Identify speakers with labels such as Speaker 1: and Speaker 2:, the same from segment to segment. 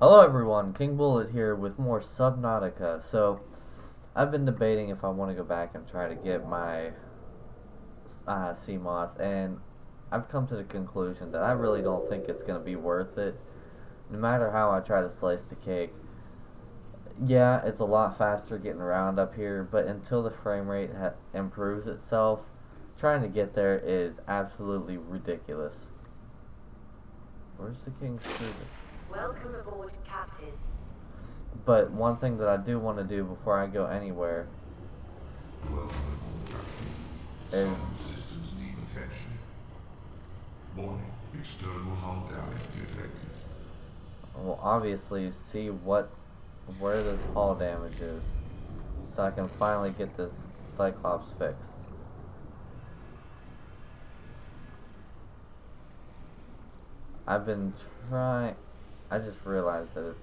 Speaker 1: Hello everyone, kingbullet here with more Subnautica. So, I've been debating if I want to go back and try to get my sea moth, and I've come to the conclusion that I really don't think it's going to be worth it. No matter how I try to slice the cake, yeah, it's a lot faster getting around up here, but until the frame rate improves itself, trying to get there is absolutely ridiculous. Where's the king's cruiser?
Speaker 2: Welcome aboard, Captain.
Speaker 1: But one thing that I do want to do before I go anywhere is
Speaker 3: Some systems need attention. Warning, external hull damage detected.
Speaker 1: well, obviously see where this hull damage is, so I can finally get this cyclops fixed. I've been trying. I just realized that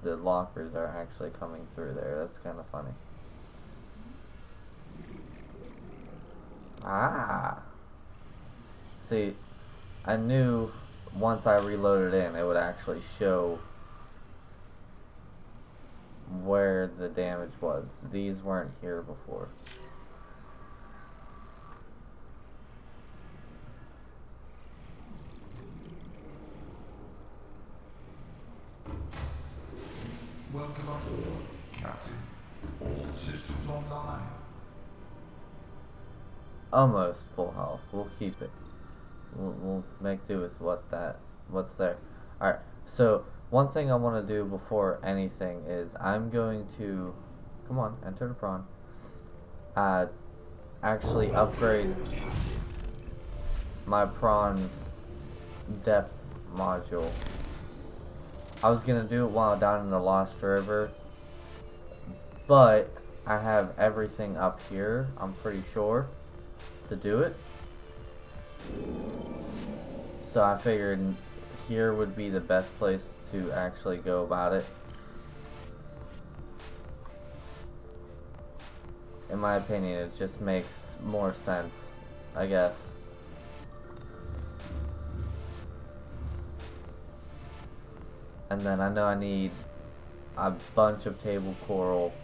Speaker 1: the lockers are actually coming through there. That's kind of funny. Ah! See, I knew once I reloaded in, it would actually show where the damage was. These weren't here before.
Speaker 3: Welcome aboard, Captain. All systems online.
Speaker 1: Almost full health. We'll keep it. We'll make do with what's there. Alright, so one thing I want to do before anything is I'm going to, come on, enter the prawn, actually upgrade my prawn's depth module. I was going to do it while down in the Lost River, but I have everything up here, I'm pretty sure, to do it. So I figured here would be the best place to actually go about it. In my opinion, it just makes more sense, I guess. And then I know I need a bunch of table coral,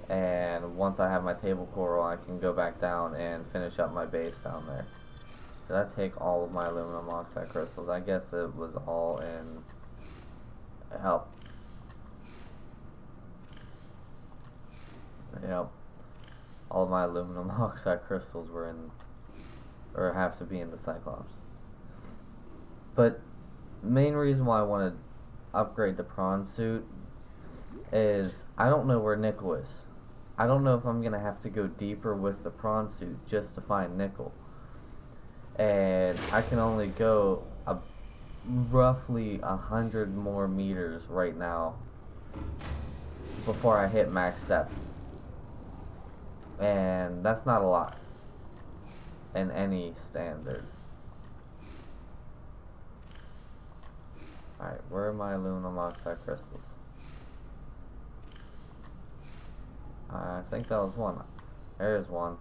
Speaker 1: and once I have my table coral, I can go back down and finish up my base down there. Did I take all of my aluminum oxide crystals? I guess it was all in help. Yep. All of my aluminum oxide crystals were in, or have to be in the cyclops. But main reason why I want to upgrade the prawn suit is I don't know where nickel is. I don't know if I'm gonna have to go deeper with the prawn suit just to find nickel. And I can only go roughly 100 more meters right now before I hit max depth, and that's not a lot in any standard. Alright, where are my aluminum oxide crystals? I think that was one. There's one.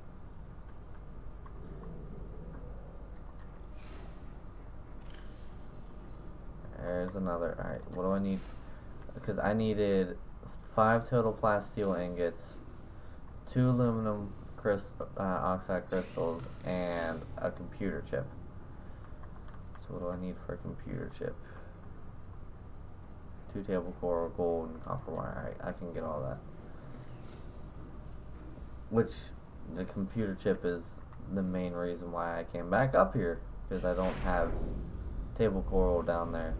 Speaker 1: There's another. Alright, what do I need? Because I needed 5 total plasteel ingots, 2 aluminum oxide crystals, and a computer chip. So what do I need for a computer chip? 2 table coral, gold, and copper wire. Alright, I can get all that. Which, the computer chip is the main reason why I came back up here, because I don't have table coral down there.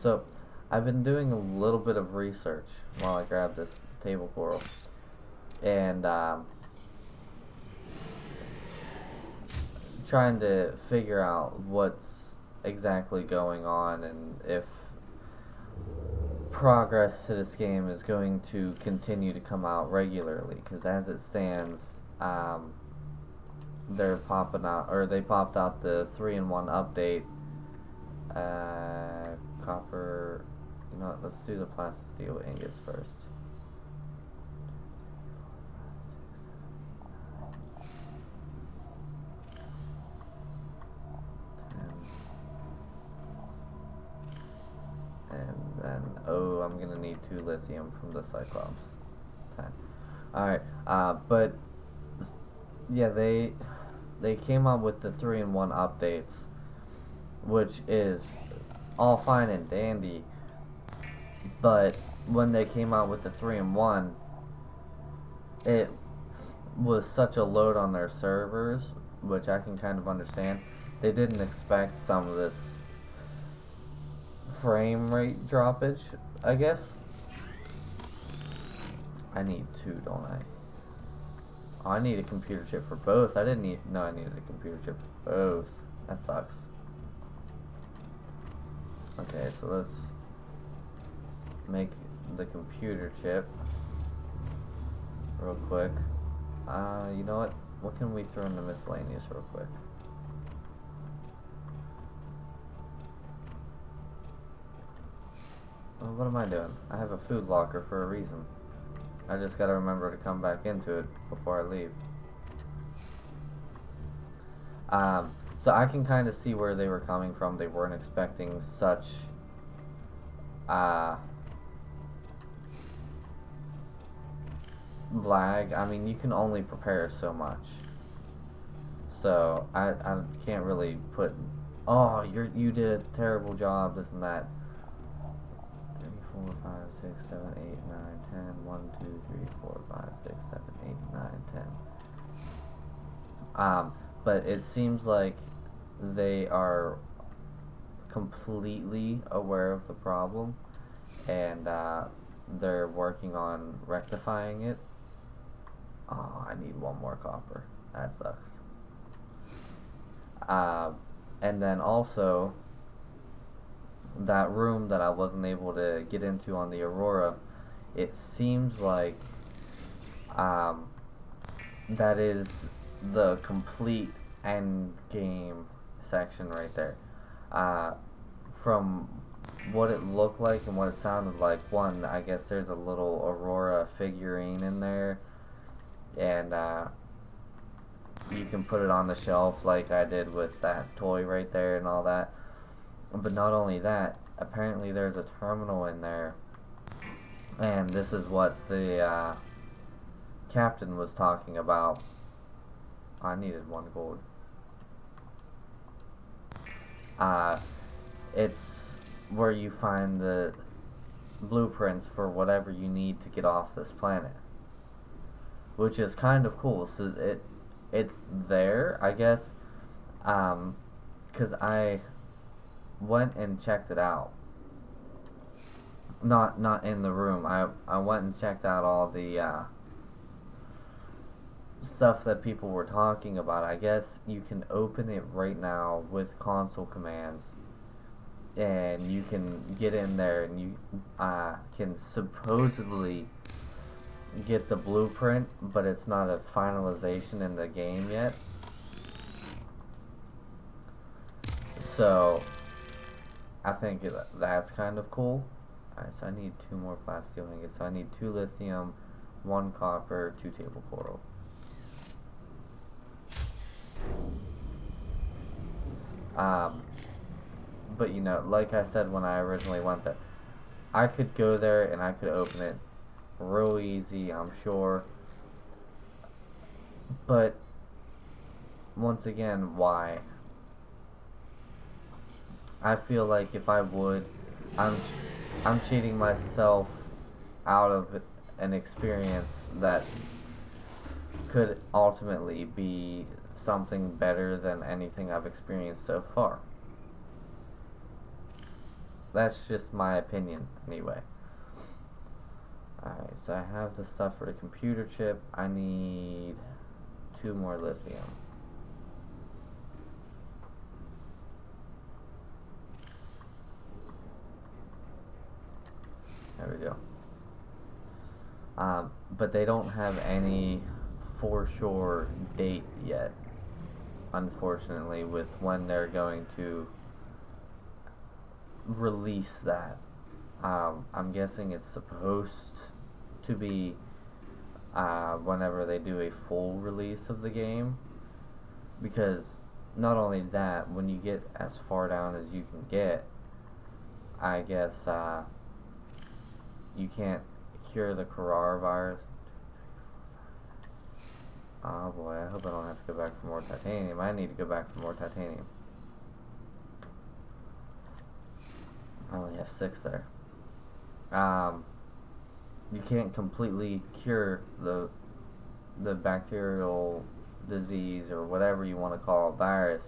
Speaker 1: So, I've been doing a little bit of research while I grab this table coral, and trying to figure out what's exactly going on and if progress to this game is going to continue to come out regularly, because as it stands, they're popping out, or they popped out the 3-in-1 update. Copper, you know what, let's do the plasteel ingots first. I'm gonna need 2 lithium from the cyclops. 10. Alright, but yeah, they came up with the 3-in-1 updates, which is all fine and dandy, but when they came out with the 3-in-1, it was such a load on their servers, which I can kind of understand. They didn't expect some of this frame rate droppage, I guess. I need 2, don't I? Oh, I need a computer chip for both. I didn't need... No, I needed a computer chip for both. That sucks. Okay, so let's make the computer chip real quick. You know what? What can we throw in the miscellaneous real quick? Well, what am I doing? I have a food locker for a reason. I just gotta remember to come back into it before I leave. So I can kind of see where they were coming from. They weren't expecting such lag. I mean, you can only prepare so much. So I can't really put, oh, you did a terrible job, this and that. 3, 4, 5, 6, 7, 8, 9, 10. 1, 2, 3, 4, 5, 6, 7, 8, 9, 10. But it seems like they are completely aware of the problem, and they're working on rectifying it. Oh, I need 1 more copper. That sucks. And then also, that room that I wasn't able to get into on the Aurora, it seems like that is the complete end game section right there. From what it looked like and what it sounded like, one, I guess there's a little Aurora figurine in there, and you can put it on the shelf like I did with that toy right there and all that. But not only that, apparently there's a terminal in there, and this is what the captain was talking about. I needed 1 gold. It's where you find the blueprints for whatever you need to get off this planet, which is kind of cool. So it's there, I guess, because I went and checked it out. Not in the room. I went and checked out all the stuff that people were talking about. I guess you can open it right now with console commands, and you can get in there, and you can supposedly get the blueprint, but it's not a finalization in the game yet. So I think that's kind of cool. Alright, so I need 2 more plasteel ingots. So I need 2 lithium, 1 copper, 2 table coral. But you know, like I said when I originally went there, I could go there and I could open it real easy, I'm sure. But once again, why? I feel like if I would, I'm cheating myself out of an experience that could ultimately be something better than anything I've experienced so far. That's just my opinion, anyway. Alright, so I have the stuff for the computer chip. I need 2 more lithium. There we go. But they don't have any for sure date yet, unfortunately, with when they're going to release that. I'm guessing it's supposed to be whenever they do a full release of the game, because not only that, when you get as far down as you can get, I guess you can't cure the coronavirus. Oh boy, I hope I don't have to go back for more titanium. I need to go back for more titanium. I only have 6 there. You can't completely cure the bacterial disease or whatever you want to call a virus.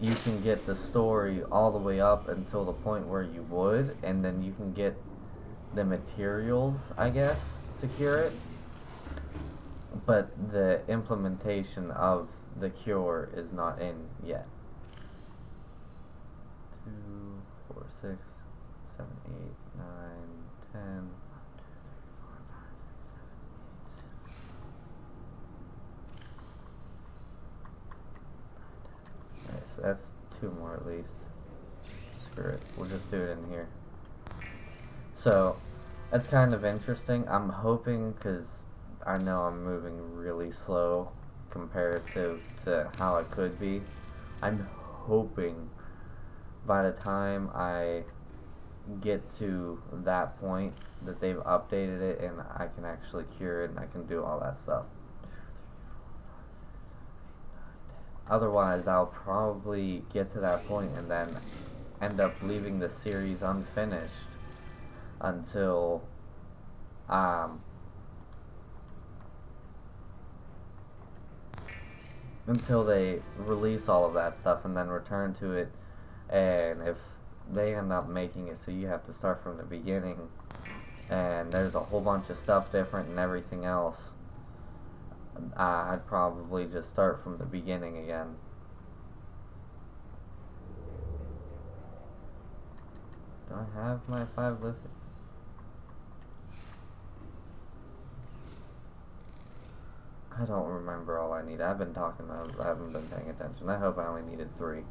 Speaker 1: You can get the story all the way up until the point where you would, and then you can get the materials, I guess, to cure it. But the implementation of the cure is not in yet. 2, 4, 6, 7, 8, 9, 10. Alright, so that's 2 more at least. Screw it, we'll just do it in here. So, that's kind of interesting. I'm hoping, because I know I'm moving really slow comparative to how I could be. I'm hoping by the time I get to that point that they've updated it and I can actually cure it and I can do all that stuff. Otherwise, I'll probably get to that point and then end up leaving the series unfinished until they release all of that stuff and then return to it. And if they end up making it so you have to start from the beginning and there's a whole bunch of stuff different and everything else, I'd probably just start from the beginning again. Do I have my 5 lithium? I don't remember all I need. I've been talking, I haven't been paying attention. I hope I only needed 3.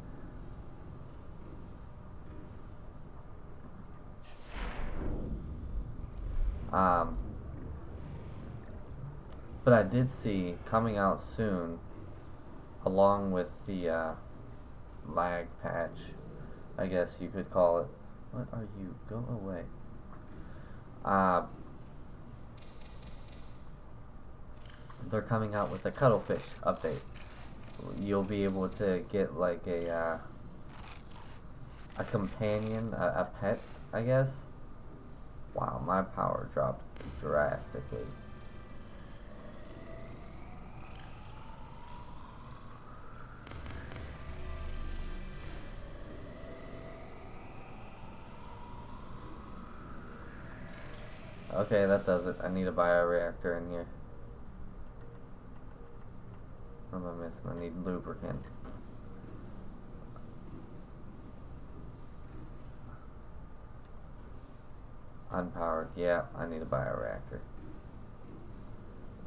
Speaker 1: But I did see coming out soon, along with the lag patch, I guess you could call it. What are you? Go away. They're coming out with a cuttlefish update. You'll be able to get like a companion, a pet, I guess. Wow, my power dropped drastically. Okay, that does it. I need a bioreactor in here. What am I missing? I need lubricant. Unpowered. Yeah, I need a bioreactor.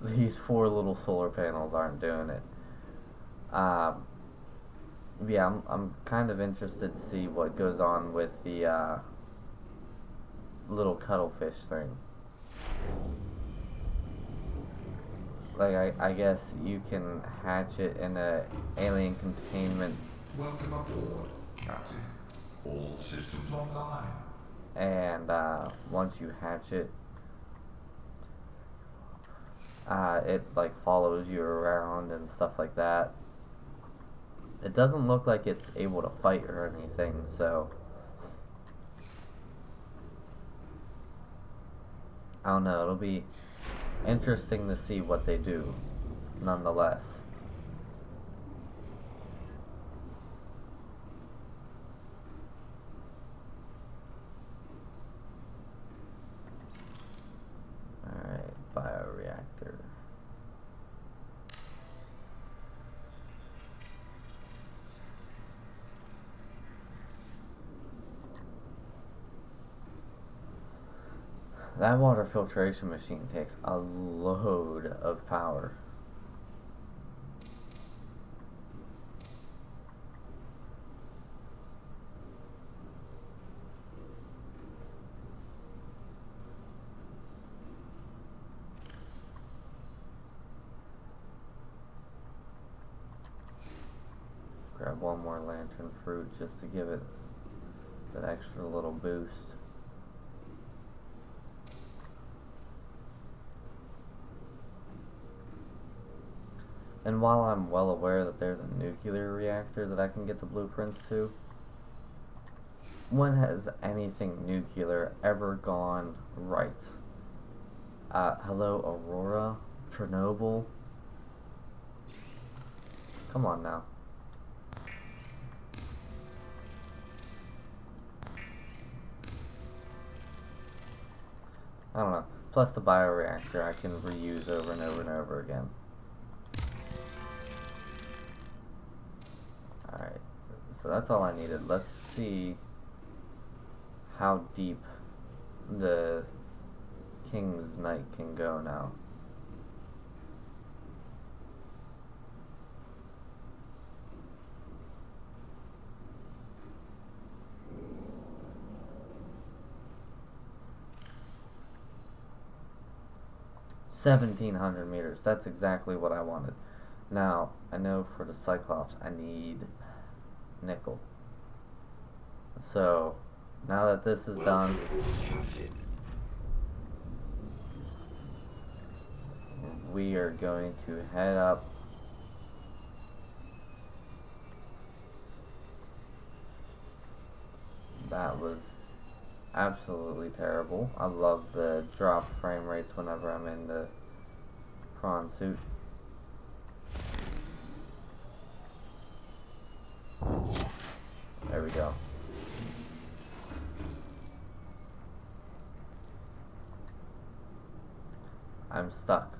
Speaker 1: These 4 little solar panels aren't doing it. Yeah, I'm kind of interested to see what goes on with the little cuttlefish thing. Like, I guess you can hatch it in a alien containment.
Speaker 3: Welcome aboard, Captain. All systems online.
Speaker 1: And once you hatch it, it like follows you around and stuff like that. It doesn't look like it's able to fight or anything, so I don't know. It'll be interesting to see what they do, nonetheless. Alright, bioreactor. That water filtration machine takes a load of power. Grab one more lantern fruit just to give it that extra little boost. And while I'm well aware that there's a nuclear reactor that I can get the blueprints to, when has anything nuclear ever gone right? Hello, Aurora? Chernobyl? Come on now. I don't know. Plus the bioreactor I can reuse over and over and over again. Alright, so that's all I needed. Let's see how deep the King's Knight can go now. $1,700 meters. That's exactly what I wanted. Now, I know for the Cyclops I need nickel. So, now that this is done, we are going to head up that was absolutely terrible. I love the drop frame rates whenever I'm in the prawn suit. There we go. I'm stuck.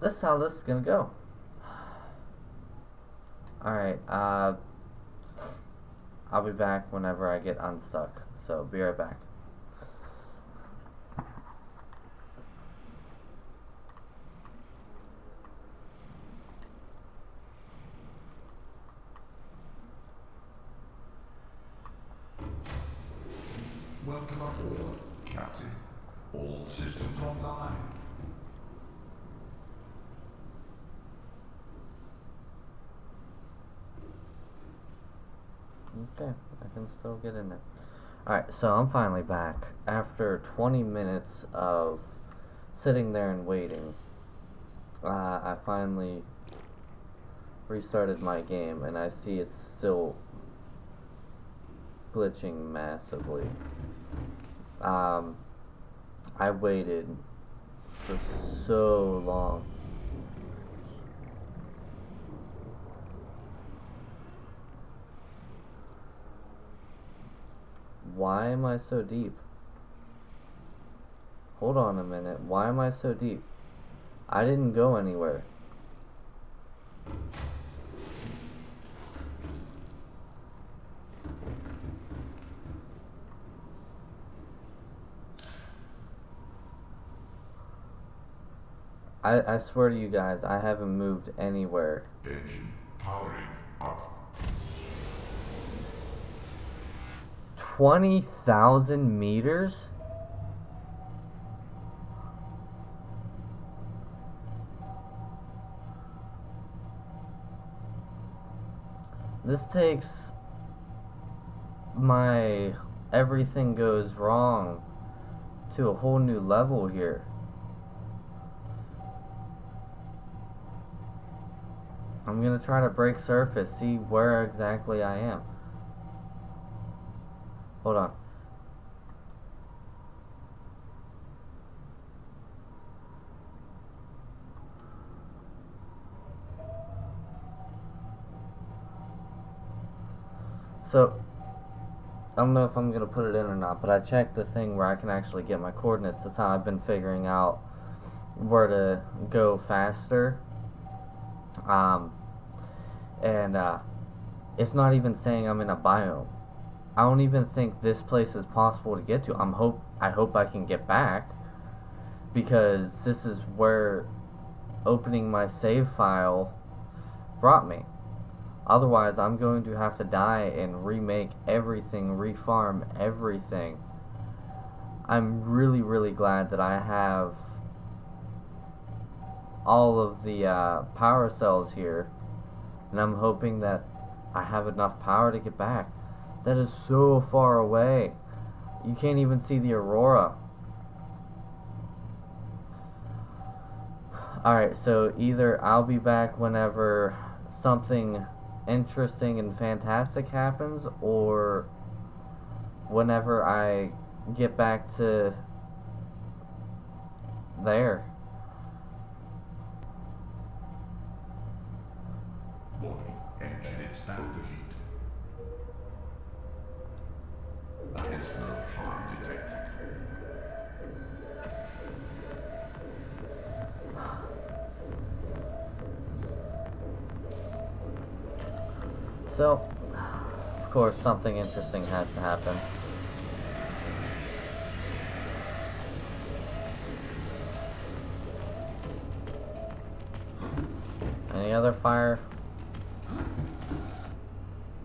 Speaker 1: This is how this is gonna go. Alright, I'll be back whenever I get unstuck. So, be right back.
Speaker 3: Welcome aboard, Captain. All systems online.
Speaker 1: Okay, I can still get in there. Alright, so I'm finally back. After 20 minutes of sitting there and waiting, I finally restarted my game, and I see it's still glitching massively. I waited for so long. Why am I so deep? Hold on a minute. Why am I so deep? I didn't go anywhere. I swear to you guys, I haven't moved anywhere.
Speaker 3: Engine powering up.
Speaker 1: 20,000 meters? This takes my everything goes wrong to a whole new level here. I'm gonna try to break surface, see where exactly I am. Hold on. So, I don't know if I'm gonna put it in or not, but I checked the thing where I can actually get my coordinates. That's how I've been figuring out where to go faster. And it's not even saying I'm in a biome. I don't even think this place is possible to get to. I hope I can get back, because this is where opening my save file brought me. Otherwise, I'm going to have to die and remake everything, refarm everything. I'm really, really glad that I have all of the power cells here, and I'm hoping that I have enough power to get back. That is so far away. You can't even see the aurora. Alright, so either I'll be back whenever something interesting and fantastic happens, or whenever I get back to there.
Speaker 3: Warning, engines overheat. Additional fire detected.
Speaker 1: So, of course, something interesting has to happen. Any other fire?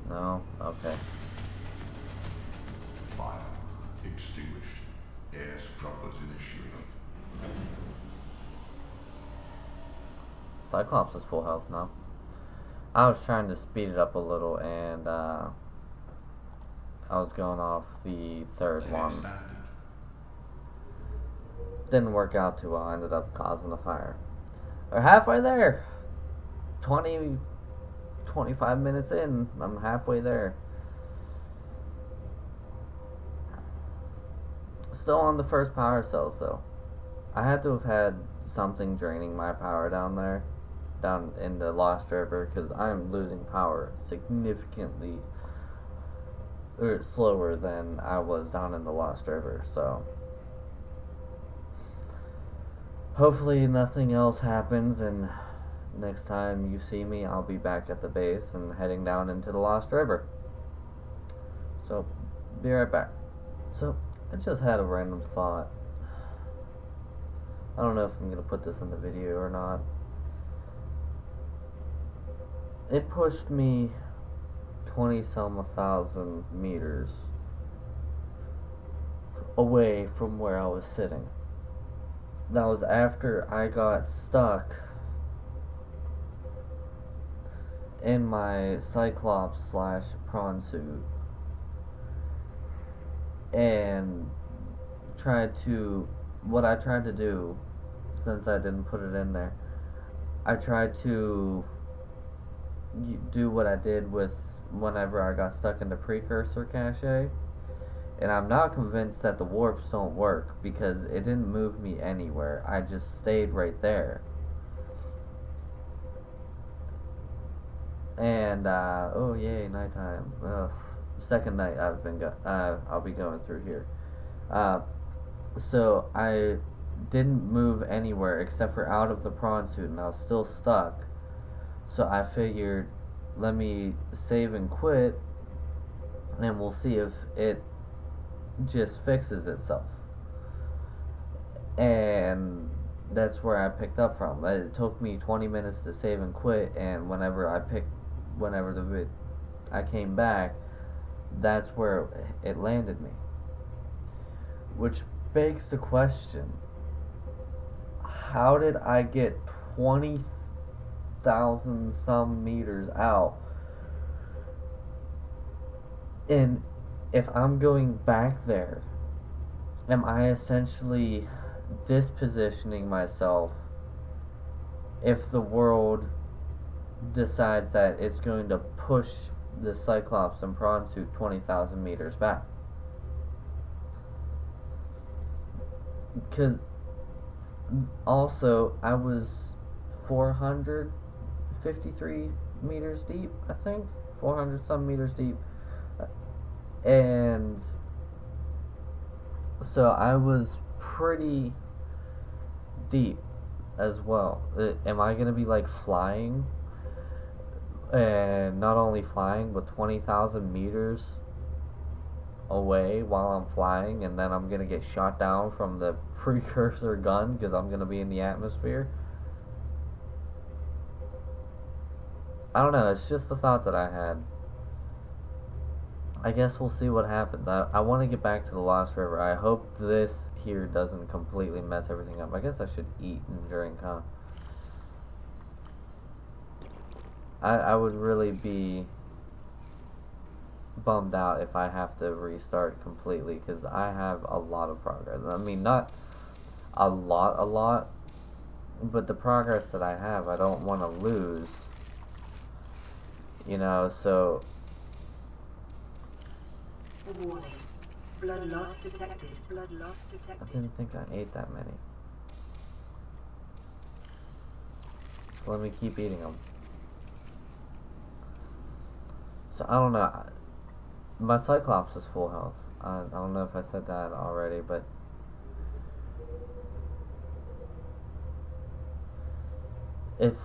Speaker 1: No? Okay.
Speaker 3: Fire extinguished. Air scrubbers initiated.
Speaker 1: Cyclops is full health now. I was trying to speed it up a little, and I was going off the third one.
Speaker 3: Standard.
Speaker 1: Didn't work out too well. I ended up causing a fire. We're halfway there. 25 minutes in. I'm halfway there. Still on the first power cells, though. I had to have had something draining my power down there, down in the Lost River, because I'm losing power significantly slower than I was down in the Lost River. So hopefully nothing else happens, and next time you see me, I'll be back at the base and heading down into the Lost River. So, be right back. So, I just had a random thought. I don't know if I'm going to put this in the video or not. It pushed me 20-some thousand meters away from where I was sitting. That was after I got stuck in my cyclops slash prawn suit and what I tried to do, since I didn't put it in there, I tried to do what I did with whenever I got stuck in the precursor cache, and I'm not convinced that the warps don't work, because it didn't move me anywhere. I just stayed right there. And oh yay, nighttime. Second night I'll be going through here. So I didn't move anywhere except for out of the prawn suit, and I was still stuck. So I figured, let me save and quit, and we'll see if it just fixes itself. And that's where I picked up from. It took me 20 minutes to save and quit, and whenever I came back, that's where it landed me. Which begs the question, how did I get 20,000 some meters out? And if I'm going back there, am I essentially dispositioning myself if the world decides that it's going to push the Cyclops and prawn suit 20,000 meters back? Because also I was 453 meters deep, I think, 400 some meters deep, and so I was pretty deep as well. Am I gonna be like flying, and not only flying but 20,000 meters away while I'm flying, and then I'm gonna get shot down from the precursor gun because I'm gonna be in the atmosphere? I don't know, it's just a thought that I had. I guess we'll see what happens. I want to get back to the Lost River. I hope this here doesn't completely mess everything up. I guess I should eat and drink, huh? I would really be bummed out if I have to restart completely, because I have a lot of progress. I mean, not a lot, but the progress that I have, I don't want to lose, so...
Speaker 2: Warning. Blood loss detected. Blood loss
Speaker 1: I
Speaker 2: detected.
Speaker 1: didn't think I ate that many. So let me keep eating them. So I don't know. My cyclops is full health. I don't know if I said that already, but it's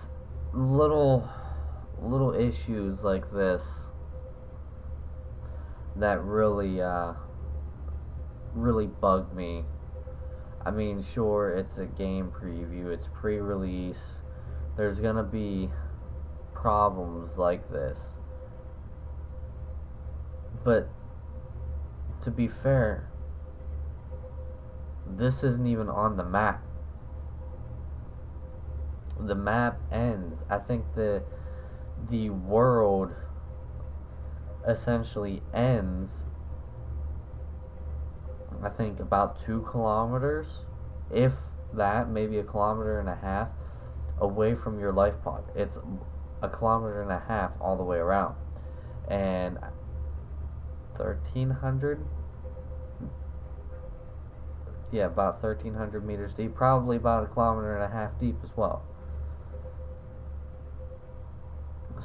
Speaker 1: little issues like this that really bug me. I mean, sure, it's a game preview, it's pre-release. There's gonna be problems like this. But to be fair, this isn't even on the map. The map ends. I think the world essentially ends, I think, about 2 kilometers, if that, maybe a kilometer and a half away from your life pod. It's a kilometer and a half all the way around, and 1,300, yeah, about 1,300 meters deep, probably about a kilometer and a half deep as well.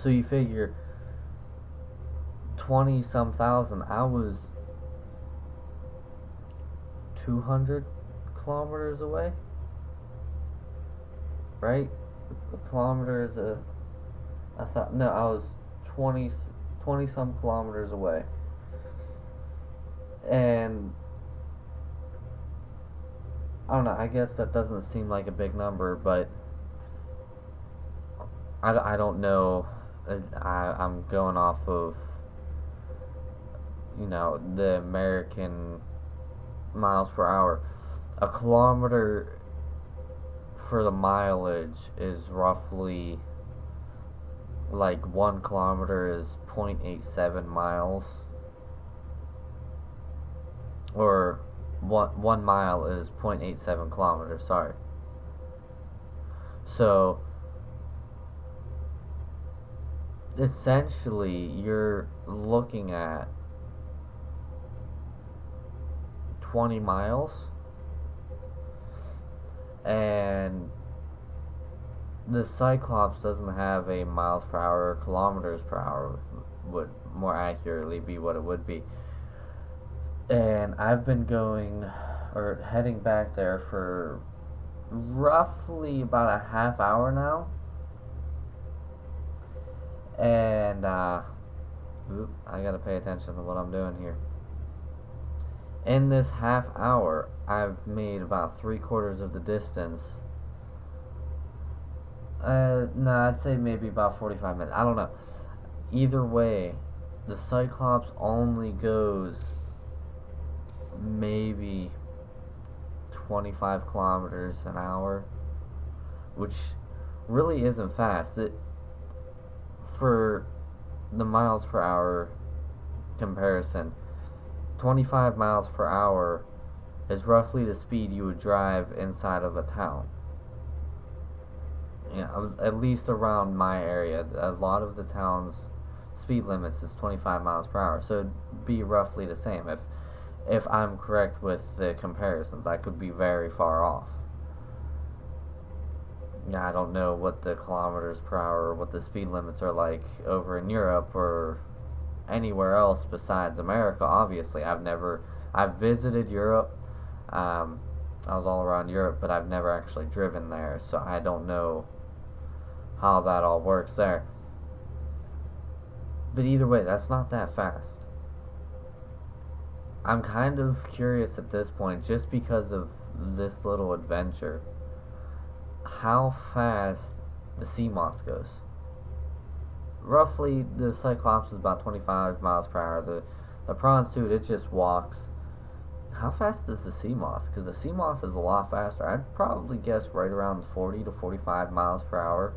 Speaker 1: So you figure 20 some thousand. I was 200 kilometers away, right? A kilometer is I thought, no, I was 20 some kilometers away. And I don't know, I guess that doesn't seem like a big number, but I don't know. I'm going off of, the American miles per hour. A kilometer for the mileage is roughly, like, 1 kilometer is 0.87 miles, or one mile is 0.87 kilometers, sorry. So essentially you're looking at 20 miles, and the Cyclops doesn't have a miles per hour, or kilometers per hour would more accurately be what it would be. And I've been going, or heading back there for roughly about a half hour now. And, I gotta pay attention to what I'm doing here. In this half hour, I've made about 3/4 of the distance. No, I'd say maybe about 45 minutes. I don't know. Either way, the Cyclops only goes maybe 25 kilometers an hour, which really isn't fast. For the miles per hour comparison, 25 miles per hour is roughly the speed you would drive inside of a town. At least around my area, a lot of the town's speed limits is 25 miles per hour, so it'd be roughly the same. If I'm correct with the comparisons, I could be very far off. Yeah, I don't know what the kilometers per hour, or what the speed limits are like over in Europe or anywhere else besides America. Obviously, I've visited Europe. I was all around Europe, but I've never actually driven there, so I don't know how that all works there. But either way, that's not that fast. I'm kind of curious at this point, just because of this little adventure, how fast the sea moth goes. Roughly, the Cyclops is about 25 miles per hour. The prawn suit, it just walks. How fast is the sea moth? Because the sea moth is a lot faster. I'd probably guess right around 40 to 45 miles per hour.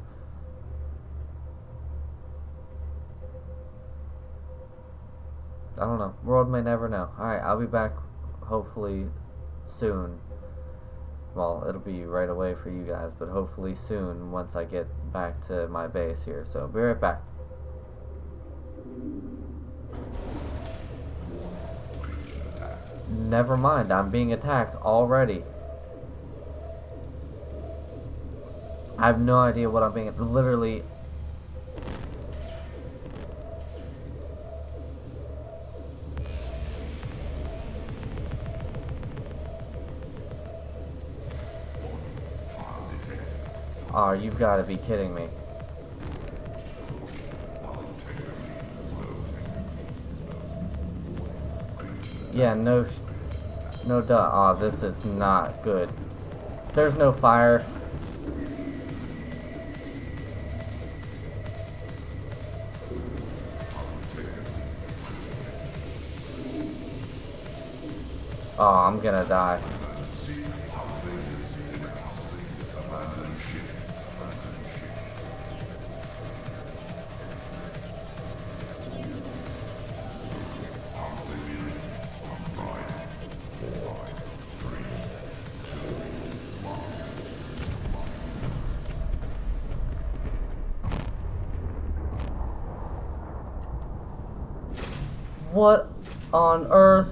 Speaker 1: I don't know. World may never know. Alright, I'll be back hopefully soon. Well, it'll be right away for you guys, but hopefully soon once I get back to my base here. So, be right back. Never mind, I'm being attacked already. I have no idea what I'm being... Literally... Oh, you've got to be kidding me. Yeah, no duh. Oh, this is not good. There's no fire. Oh, I'm gonna die. What on earth?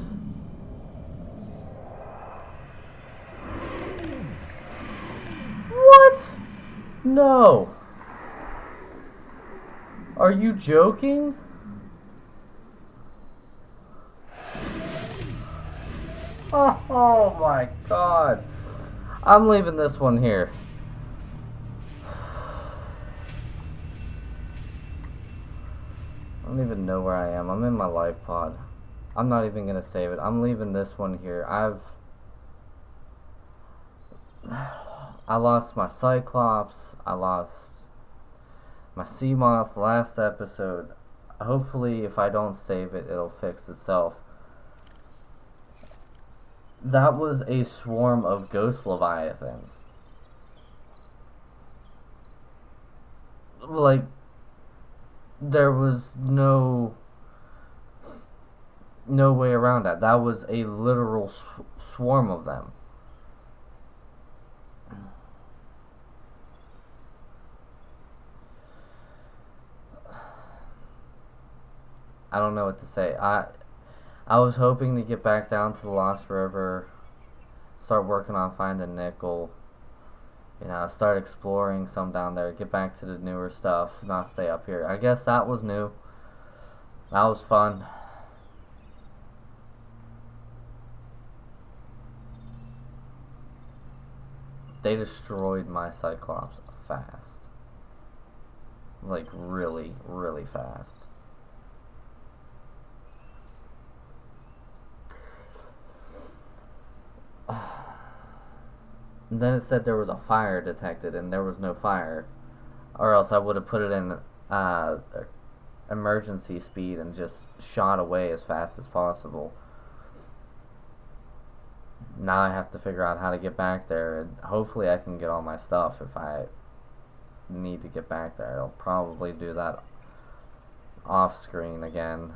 Speaker 1: What? No. Are you joking? Oh my god. I'm leaving this one here. I don't even know where I am. I'm in my life pod. I'm not even gonna save it. I'm leaving this one here. I lost my cyclops. I lost my sea moth last episode. Hopefully, if I don't save it, it'll fix itself. That was a swarm of ghost Leviathans. Like, there was no way around that. That was a literal swarm of them. I don't know what to say. I was hoping to get back down to the Lost River, start working on finding nickel. You know, start exploring some down there, get back to the newer stuff, not stay up here. I guess that was new. That was fun. They destroyed my cyclops fast. Like, really, really fast. And then it said there was a fire detected, and there was no fire. Or else I would have put it in emergency speed and just shot away as fast as possible. Now I have to figure out how to get back there, and hopefully I can get all my stuff if I need to get back there. I'll probably do that off screen again.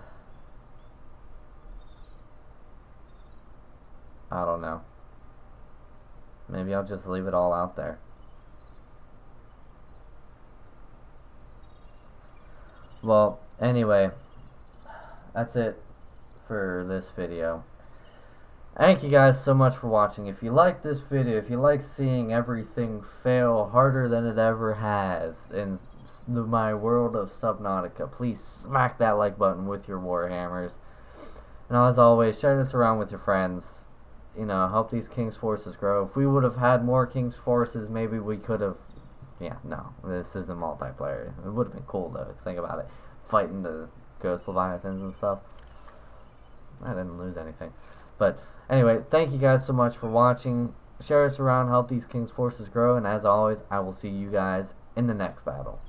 Speaker 1: I don't know. Maybe I'll just leave it all out there. Well, anyway, that's it for this video. Thank you guys so much for watching. If you like this video, if you like seeing everything fail harder than it ever has in my world of Subnautica, please smack that like button with your warhammers. And as always, share this around with your friends. You know, help these King's forces grow. If we would have had more King's forces, maybe we could have... Yeah, no, this isn't multiplayer. It would have been cool, though. Think about it. Fighting the ghost Leviathans and stuff. I didn't lose anything. But, anyway, thank you guys so much for watching. Share us around, help these King's forces grow. And as always, I will see you guys in the next battle.